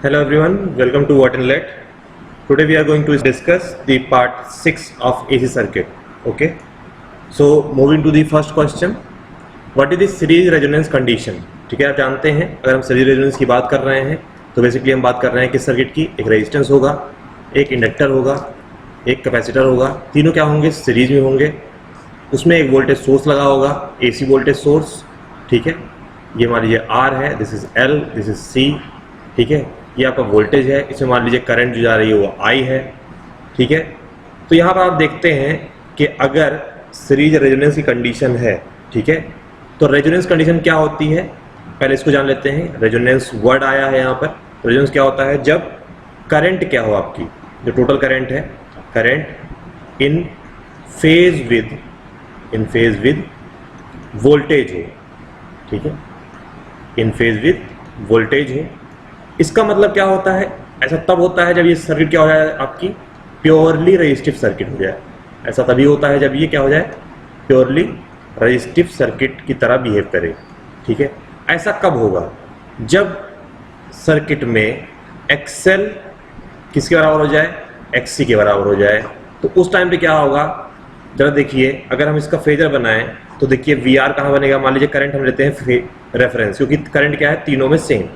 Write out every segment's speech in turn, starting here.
Hello everyone, welcome to What and Let. Today we are going to discuss the part 6 of AC circuit. Okay. So moving to the first question, what is the series resonance condition? ठीक है, आप जानते हैं अगर हम series resonance की बात कर रहे हैं तो बेसिकली हम बात कर रहे हैं किस सर्किट की। एक रेजिस्टेंस होगा, एक इंडक्टर होगा, एक कैपेसिटर होगा, तीनों क्या होंगे, सीरीज में होंगे। उसमें एक वोल्टेज सोर्स लगा होगा, AC वोल्टेज सोर्स। ठीक है, ये मान लीजिए R है, this is L, this is C। ठीक है, ये आपका वोल्टेज है, इसमें मान लीजिए करंट जो जा रही है वो I है। ठीक है, तो यहाँ पर आप देखते हैं कि अगर सीरीज रेजोनेंस की कंडीशन है, ठीक है, तो रेजोनेंस कंडीशन क्या होती है, पहले इसको जान लेते हैं। रेजोनेंस वर्ड आया है यहाँ पर। रेजोनेंस क्या होता है, जब करंट क्या हो आपकी, जो टोटल करंट है, current in phase with voltage हो। ठीक है, इन फेज विद वोल्टेज हो। इसका मतलब क्या होता है, ऐसा तब होता है जब ये सर्किट क्या हो जाए, आपकी प्योरली रेजिस्टिव सर्किट हो जाए। ऐसा तभी होता है जब ये क्या हो जाए, प्योरली रेजिस्टिव सर्किट की तरह बिहेव करे। ठीक है, ऐसा कब होगा, जब सर्किट में XL किसके बराबर हो जाए, XC के बराबर हो जाए। तो उस टाइम पे क्या होगा, जरा देखिए, अगर हम इसका फेजर बनाएं तो देखिए VR कहाँ बनेगा। मान लीजिए करंट हम लेते हैं रेफरेंस, क्योंकि करंट क्या है, तीनों में सेम।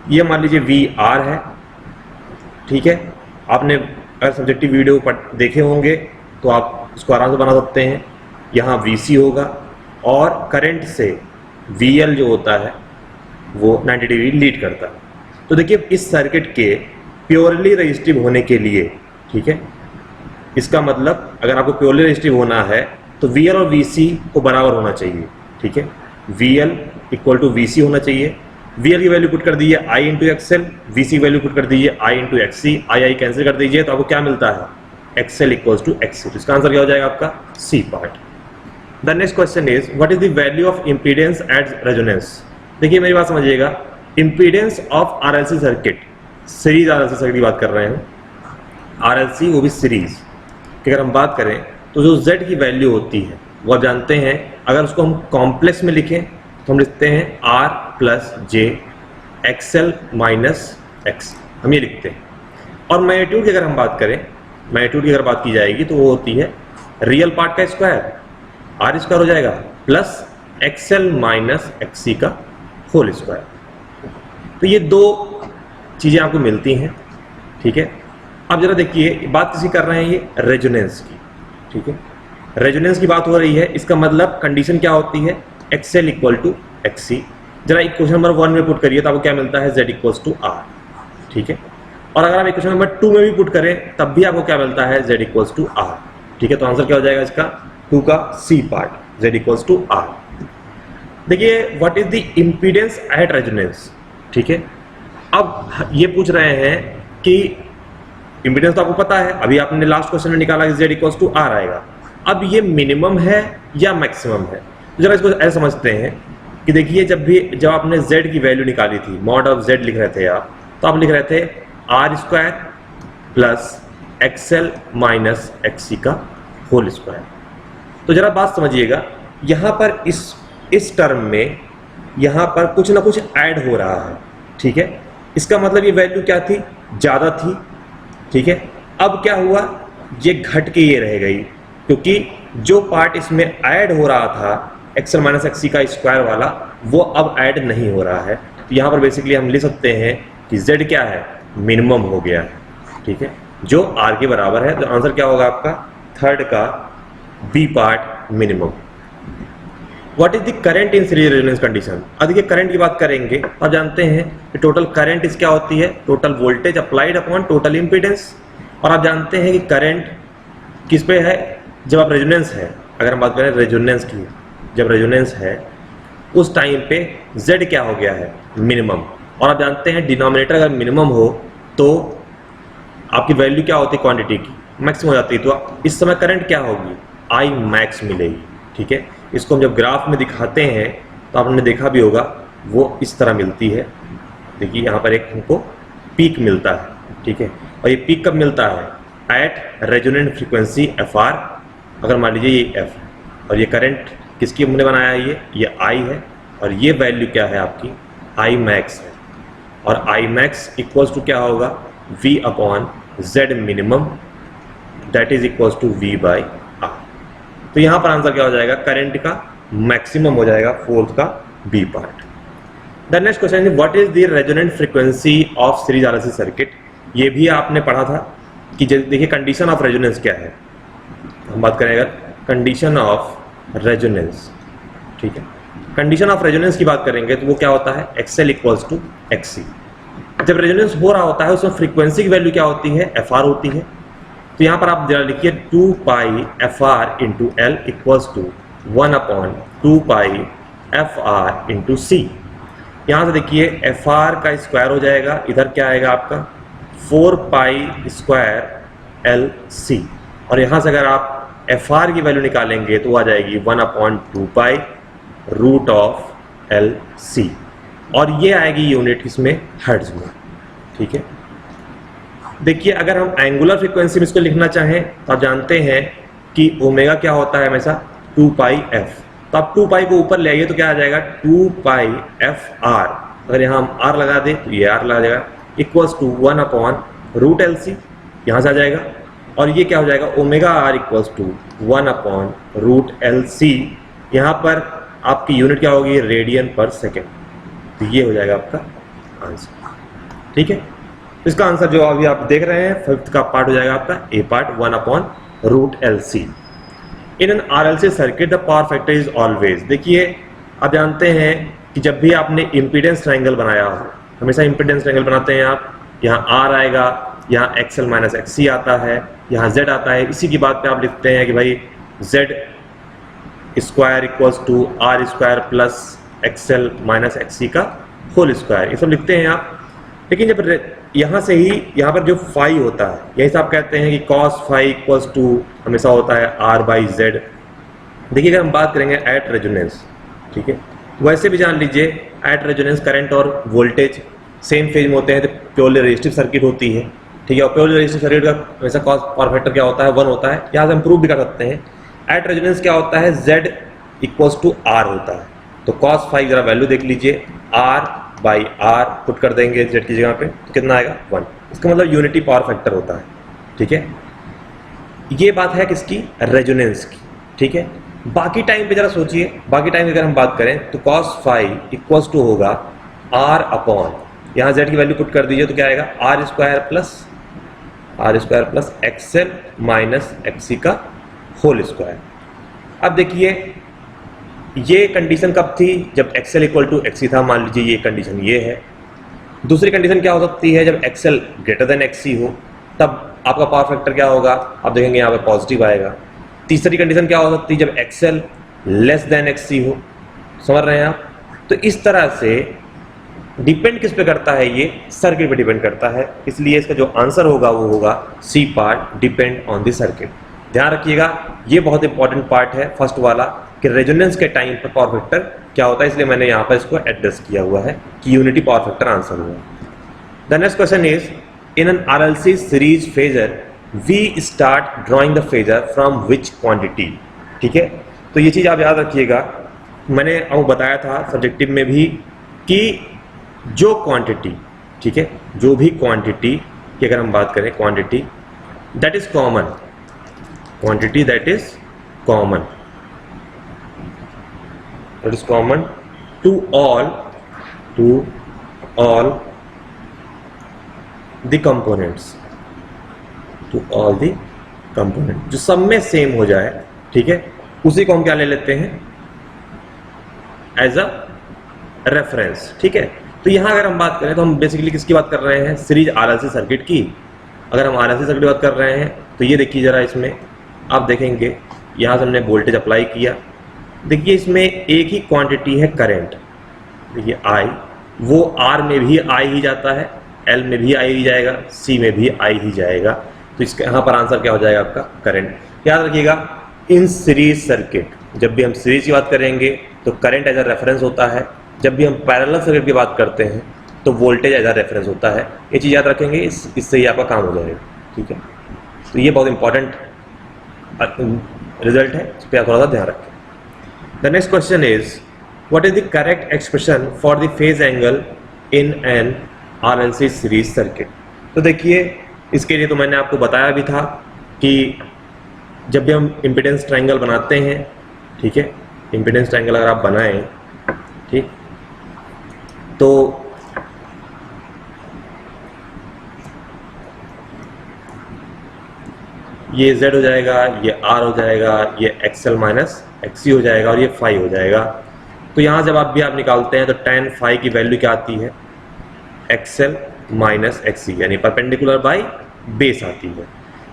ये मान लीजिए VR है। ठीक है, आपने अगर सब्जेक्टिव वीडियो देखे होंगे तो आप इसको आराम से बना सकते हैं। यहाँ VC होगा और करंट से VL जो होता है वो 90 डिग्री लीड करता है। तो देखिए इस सर्किट के प्योरली रेजिस्टिव होने के लिए, ठीक है, इसका मतलब अगर आपको प्योरली रेजिस्टिव होना है तो VL और VC को बराबर होना चाहिए। ठीक है, VL इक्वल टू VC होना चाहिए। VL की वैल्यू पुट कर दीजिए I इंटू XL, VC की वैल्यू पुट कर दीजिए I into XC, I cancel कर दीजिए तो आपको क्या मिलता है, XL इक्वल्स टू XC। इसका आंसर क्या हो जाएगा आपका, C part. The next question is what is the value of impedance at resonance. देखिए मेरी बात समझिएगा, impedance of RLC circuit, series RLC circuit की बात कर रहे हैं, RLC वो भी सीरीज की अगर हम बात करें तो जो Z की वैल्यू होती है वो आप जानते हैं। अगर उसको हम कॉम्प्लेक्स में लिखें तो हम लिखते हैं R plus J XL minus X, हम ये लिखते हैं। और मैग्नीट्यूड की अगर हम बात करें, मैग्नीट्यूड की अगर बात की जाएगी तो वो होती है रियल पार्ट का स्क्वायर, R स्क्वायर हो जाएगा, प्लस XL माइनस XC का होल स्क्वायर। तो ये दो चीज़ें आपको मिलती हैं। ठीक है, अब जरा देखिए बात किसी कर रहे हैं, ये रेजोनेंस की। ठीक है, रेजोनेंस की बात हो रही है, इसका मतलब कंडीशन क्या होती है, XL इक्वल टू XC। जरा इक्वेशन नंबर 1 में पुट करिए तो आपको क्या मिलता है, Z इक्वल्स टू R। ठीक है, और अगर आप इक्वेशन नंबर 2 में भी पुट करें तब भी आपको क्या मिलता है, Z इक्वल्स टू R। ठीक है, तो आंसर क्या हो जाएगा इसका, 2 का C part, Z equals to R। देखिए what is the impedance at resonance. ठीक है, अब ये पूछ रहे हैं कि इंपीडेंस तो आपको पता है, अभी आपने लास्ट क्वेश्चन में निकाला कि Z इक्वल्स टू R आएगा। अब ये मिनिमम है या मैक्सिमम है, तो जरा इसको ऐसा समझते हैं कि देखिए जब आपने Z की वैल्यू निकाली थी, मॉड ऑफ Z लिख रहे थे आप, तो आप लिख रहे थे R square plus XL minus XC का होल स्क्वायर। तो जरा बात समझिएगा, यहाँ पर इस टर्म में यहाँ पर कुछ ना कुछ ऐड हो रहा है। ठीक है, इसका मतलब ये वैल्यू क्या थी, ज़्यादा थी। ठीक है, अब क्या हुआ, ये घट के ये रह गई, क्योंकि जो पार्ट इसमें ऐड हो रहा था XL माइनस XC का स्क्वायर वाला, वो अब ऐड नहीं हो रहा है। तो यहाँ पर बेसिकली हम लिख सकते हैं कि Z क्या है, मिनिमम हो गया है। ठीक है, जो R के बराबर है। तो आंसर क्या होगा आपका, थर्ड का B part, minimum. What is the current in series resonance condition. अब देखिए करंट की बात करेंगे तो आप जानते हैं कि टोटल करंट इस क्या होती है, total voltage applied upon total impedance. और आप जानते हैं कि करंट किस पे है, जब आप रेजोनेंस है, अगर हम बात करें रेजोनेंस की, जब रेजोनेंस है उस टाइम पे Z क्या हो गया है, मिनिमम। और आप जानते हैं डिनोमिनेटर अगर मिनिमम हो तो आपकी वैल्यू क्या होती है, क्वांटिटी की मैक्सिमम हो जाती है। तो इस समय करंट क्या होगी, I मैक्स मिलेगी। ठीक है, इसको हम जब ग्राफ में दिखाते हैं तो आपने देखा भी होगा वो इस तरह मिलती है। देखिए यहाँ पर एक हमको पीक मिलता है। ठीक है, और ये पीक कब मिलता है, एट रेजोनेंट फ्रीक्वेंसी FR। अगर मान लीजिए ये F है और ये करंट किसकी हमने बनाया है, ये I है, और ये वैल्यू क्या है आपकी, I मैक्स है। और आई मैक्स इक्वल्स टू क्या होगा, V upon Z minimum that is equals to V by R। तो यहां पर आंसर क्या हो जाएगा, करंट का मैक्सिमम हो जाएगा, फोर्थ का B part. The next question is what is the resonant frequency of series RLC circuit. ये भी आपने पढ़ा था कि देखिए कंडीशन ऑफ रेजोनेंस क्या है, हम बात करें अगर कंडीशन ऑफ रेजोनेंस, ठीक है, कंडीशन ऑफ रेजोनेंस की बात करेंगे तो वो क्या होता है, XL इक्वल्स टू XC। जब रेजोनेंस हो रहा होता है उसमें फ्रीक्वेंसी की वैल्यू क्या होती है, FR होती है। तो यहां पर आप जरा लिखिए 2 pi FR into L equals to 1 upon 2 pi FR into C। यहां से देखिए FR का स्क्वायर हो जाएगा, इधर क्या आएगा आपका 4 पाई स्क्वायर LC, और यहां से अगर आप FR की वैल्यू निकालेंगे तो आ जाएगी 1 upon 2 pi root of LC, और ये आएगी यूनिट इसमें हर्ट्ज में, ठीक है। देखिए अगर हम एंगुलर फ्रीक्वेंसी में इसको लिखना चाहें तो आप जानते हैं कि ओमेगा क्या होता है हमेशा 2 पाई f, तो आप 2 पाई को ऊपर ले आइए तो क्या आ जाएगा 2 पाई FR, अगर यहाँ हम R लगा दें तो ये R लगा जाएगा equals to 1 upon root LC, यहाँ से आ जाएगा, और ये क्या हो जाएगा omega R equals to 1 upon root LC। यहाँ पर आपकी यूनिट क्या होगी, रेडियन पर सेकेंड। तो ये हो जाएगा आपका आंसर, ठीक है। इसका आंसर जो अभी आप देख रहे हैं फिफ्थ का पार्ट हो जाएगा आपका A part 1 upon root LC। In an RLC circuit the power factor is always. देखिए आप जानते हैं कि जब भी आपने इम्पीडेंस ट्रायंगल बनाया हो, हमेशा इम्पीडेंस ट्रायंगल बनाते हैं आप, यहाँ R आएगा, यहाँ XL माइनस XC आता है, यहाँ Z आता है, इसी की बात पे आप लिखते हैं कि भाई Z square equals to R square plus XL minus XC का होल स्क्वायर, ये सब लिखते हैं आप। लेकिन जब यहाँ से ही यहाँ पर जो फाई होता है, यही से आप कहते हैं कि कॉस फाई इक्वल्स टू हमेशा होता है R बाई Z। देखिए अगर हम बात करेंगे एट रेजोनेंस, ठीक है, वैसे भी जान लीजिए एट रेजोनेंस करंट और वोल्टेज सेम फेज में होते हैं, तो प्योरली रेजिस्टिव सर्किट होती है, ठीक है। और प्योरली रेजिस्टिव सर्किट का हमेशा कॉस पावर फैक्टर क्या होता है, 1 होता है। यहाँ से हम प्रूव भी कर सकते हैं। एट रेजोनेंस क्या होता है, Z इक्वल्स टू R होता है। तो कॉस फाई जरा वैल्यू देख लीजिए, R बाई R पुट कर देंगे Z की जगह पे तो कितना आएगा 1। इसका मतलब यूनिटी पावर फैक्टर होता है, ठीक है। ये बात है किसकी, रेजोनेंस की, ठीक है। बाकी टाइम पे जरा सोचिए, बाकी टाइम की अगर हम बात करें तो कॉस फाई इक्वल्स टू होगा R अपॉन, यहाँ Z की वैल्यू पुट कर दीजिए तो क्या आएगा R square plus XL minus XC का होल स्क्वायर। अब देखिए ये कंडीशन कब थी, जब XL इक्वल टू XC था, मान लीजिए ये कंडीशन ये है। दूसरी कंडीशन क्या हो सकती है, जब XL ग्रेटर देन XC हो, तब आपका पावर फैक्टर क्या होगा, आप देखेंगे यहाँ पे पॉजिटिव आएगा। तीसरी कंडीशन क्या हो सकती है, जब XL लेस देन XC हो, समझ रहे हैं आप। तो इस तरह से डिपेंड किस पे करता है, ये सर्किट पे डिपेंड करता है, इसलिए इसका जो आंसर होगा वो होगा C part, depend on the circuit. ध्यान रखिएगा ये बहुत इंपॉर्टेंट पार्ट है फर्स्ट वाला, कि रेजोनेंस के टाइम पर पावर फैक्टर क्या होता है, इसलिए मैंने यहाँ पर इसको एड्रेस किया हुआ है कि यूनिटी पावर फैक्टर आंसर हुआ। The next question is in an RLC series phasor we start drawing the phasor from which quantity, ठीक है। तो ये चीज़ आप याद रखिएगा, मैंने आपको बताया था सब्जेक्टिव में भी कि जो क्वांटिटी, ठीक है, जो भी क्वांटिटी की अगर हम बात करें, quantity that is common, quantity that is common to all the components, जो सब में सेम हो जाए, ठीक है, उसी को हम क्या ले लेते हैं एज अ रेफरेंस, ठीक है। तो यहां अगर हम बात करें तो हम बेसिकली किसकी बात कर रहे हैं, सीरीज RLC सर्किट की। अगर हम RLC सर्किट की बात कर रहे हैं तो ये देखिए जरा, इसमें आप देखेंगे यहाँ से हमने वोल्टेज अप्लाई किया, देखिए इसमें एक ही क्वांटिटी है करंट, देखिए I, वो R में भी I ही जाता है, L में भी I ही जाएगा, C में भी I ही जाएगा। तो इसका यहाँ पर आंसर क्या हो जाएगा आपका करंट। याद रखिएगा इन सीरीज सर्किट, जब भी हम सीरीज की बात करेंगे तो करंट एज अ रेफरेंस होता है, जब भी हम पैरेलल सर्किट की बात करते हैं तो वोल्टेज एज अ रेफरेंस होता है। ये चीज़ याद रखेंगे, इससे ही आपका काम हो जाएगा, ठीक है। तो ये बहुत इंपॉर्टेंट रिजल्ट है, इस पर थोड़ा सा ध्यान रखें। The next question is what is the correct expression for the phase angle in an RLC series circuit. तो देखिए इसके लिए तो मैंने आपको बताया भी था कि जब भी हम इम्पीडेंस ट्रायंगल बनाते हैं, ठीक है, इम्पीडेंस ट्रायंगल अगर आप बनाएं, ठीक, तो ये Z हो जाएगा, ये R हो जाएगा, ये XL माइनस XC हो जाएगा और ये फाई हो जाएगा। तो यहाँ जब आप निकालते हैं तो tan फाई की वैल्यू क्या आती है, XL माइनस XC, यानी परपेंडिकुलर बाई बेस आती है।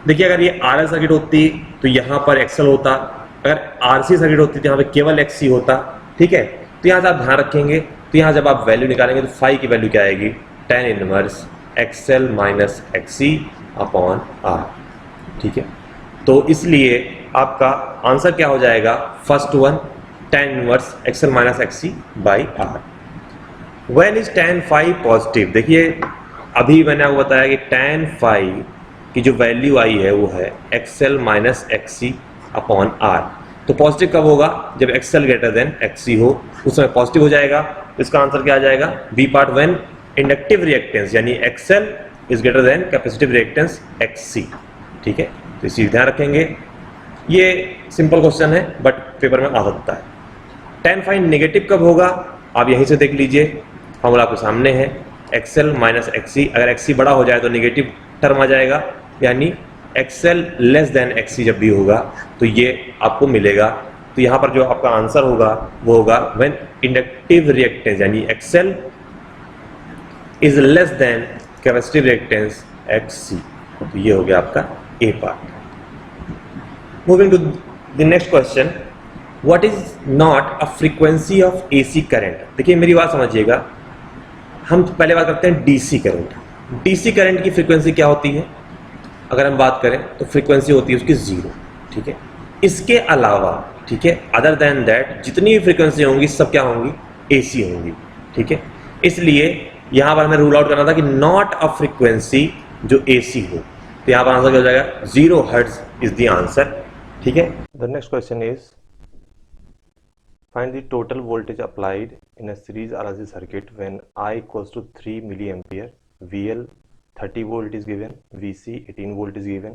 देखिए अगर ये RL सर्किट होती तो यहाँ पर XL होता, अगर RC सर्किट होती तो यहाँ पे केवल XC होता, ठीक है। तो यहाँ से आप ध्यान रखेंगे, तो यहाँ जब आप वैल्यू निकालेंगे तो फाई की वैल्यू क्या आएगी, tan inverse XL minus XC upon R, ठीक है। तो इसलिए आपका आंसर क्या हो जाएगा, first one tan inverse XL minus XC by R। When is tan phi positive, देखिए अभी मैंने आपको बताया कि tan फाई की जो वैल्यू आई है वो है XL minus XC upon R। तो पॉजिटिव कब होगा, जब XL ग्रेटर देन XC हो, उस समय पॉजिटिव हो जाएगा। इसका आंसर क्या आ जाएगा, B part, when inductive reactance यानी XL is greater than capacitive reactance XC, ठीक है। तो इस चीज ध्यान रखेंगे, ये सिंपल क्वेश्चन है बट पेपर में आ सकता है। tan फाई नेगेटिव कब होगा, आप यहीं से देख लीजिए, फॉर्मूला आपके सामने है, XL माइनस XC, अगर XC बड़ा हो जाए तो नेगेटिव टर्म आ जाएगा, यानी XL लेस देन XC जब भी होगा तो ये आपको मिलेगा। तो यहाँ पर जो आपका आंसर होगा वो होगा व्हेन इंडक्टिव रिएक्टेंस यानी XL is less than capacitive reactance XC। तो ये हो गया आपका A part. Moving to the next question, what is not a frequency of AC current. देखिए मेरी बात समझिएगा, हम पहले बात करते हैं DC करंट। DC करंट की फ्रीक्वेंसी क्या होती है, अगर हम बात करें तो फ्रीक्वेंसी होती है उसकी 0, ठीक है। इसके अलावा, ठीक है, अदर देन दैट जितनी भी फ्रीक्वेंसी होंगी सब क्या होंगी, AC होंगी, ठीक है। इसलिए यहां पर हमें रूल आउट करना था कि नॉट अ फ्रीक्वेंसी जो AC हो, तो यहां पर आंसर क्या हो जाएगा, 0 हर्ट्ज इज द आंसर, ठीक है। The next question is find the total voltage applied in a series RLC circuit when I equals to 3 milliampere, VL 30 volt is given, VC 18 volt is given।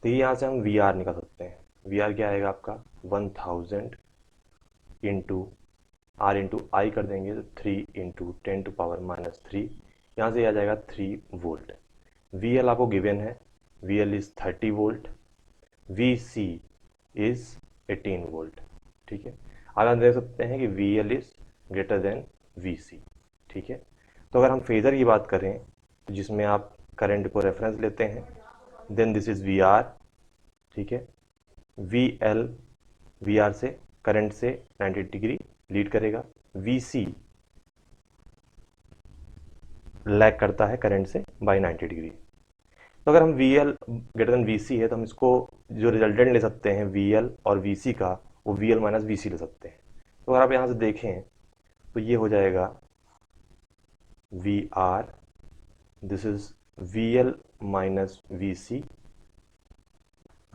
तो यहाँ से हम VR निकाल सकते हैं। VR क्या आएगा आपका 1000 इंटू R इंटू आई कर देंगे तो 3 इंटू 10 टू पावर माइनस 3, यहाँ से आ जाएगा 3 वोल्ट। VL आपको गिवन है, VL is 30 volt, VC is 18 volt, ठीक है। आगे हम देख सकते हैं कि VL is greater then VC, ठीक है। तो अगर हम फेजर की बात करें तो जिसमें आप करंट को रेफरेंस लेते हैं, देन दिस इज VR, ठीक है। VL VR से करंट से 90 डिग्री लीड करेगा, VC लैग करता है करंट से बाय 90 डिग्री। तो अगर हम VL ग्रेटर देन VC है तो हम इसको जो रिजल्टेंट ले सकते हैं VL और VC का, वो VL माइनस VC ले सकते हैं। तो अगर आप यहाँ से देखें तो ये हो जाएगा VR, this is VL minus VC,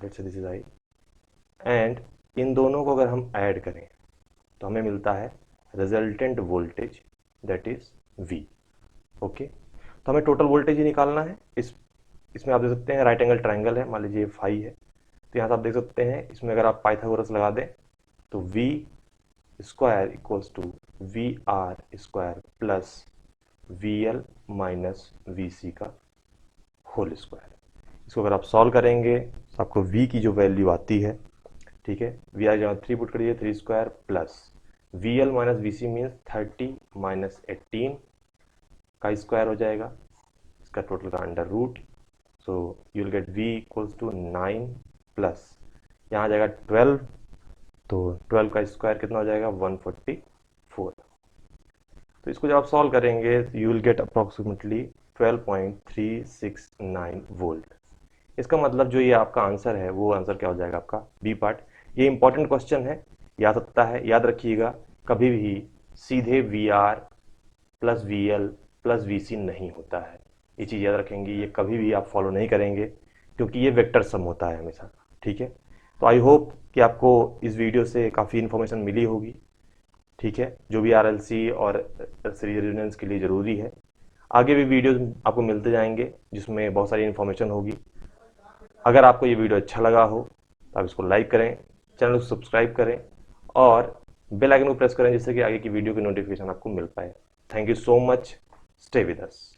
let's say this is I, and in दोनों को अगर हम ऐड करें तो हमें मिलता है resultant voltage, that is V, okay. तो हमें टोटल वोल्टेज ही निकालना है। इसमें आप देख सकते हैं राइट एंगल ट्रायंगल है, मान लीजिए फाई है, तो यहाँ से आप देख सकते हैं इसमें अगर आप पाइथागोरस लगा दें तो V square equals to VR square plus VL minus VC का होल स्क्वायर। इसको अगर आप सॉल्व करेंगे तो आपको V की जो वैल्यू आती है, ठीक है, VR जहाँ 3 पुट करिए 3 square plus VL minus VC means 30 minus 18 का स्क्वायर हो जाएगा, इसका टोटल का under root, so you will get V equals to 9 plus यहाँ आ जाएगा 12, तो 12 का स्क्वायर कितना हो जाएगा 144। तो इसको जब आप सॉल्व करेंगे you will gate approximately 12.369 volt. इसका मतलब जो ये आपका आंसर है वो आंसर क्या हो जाएगा आपका बी पार्ट। ये इंपॉर्टेंट क्वेश्चन है, याद सकता है, याद रखिएगा, कभी भी सीधे VR plus VL plus VC नहीं होता है, ये चीज़ याद रखेंगे, ये कभी भी आप फॉलो नहीं करेंगे क्योंकि ये वेक्टर सम होता है हमेशा, ठीक है। तो आई होप कि आपको इस वीडियो से काफ़ी इन्फॉर्मेशन मिली होगी, ठीक है, जो भी RLC और सीरीज रेजोनेंस के लिए ज़रूरी है। आगे भी वीडियोस आपको मिलते जाएंगे जिसमें बहुत सारी इन्फॉर्मेशन होगी। अगर आपको ये वीडियो अच्छा लगा हो तो आप इसको लाइक करें, चैनल को सब्सक्राइब करें और बेल आइकन को प्रेस करें जिससे कि आगे की वीडियो की नोटिफिकेशन आपको मिल पाए। Thank you so much, stay with us.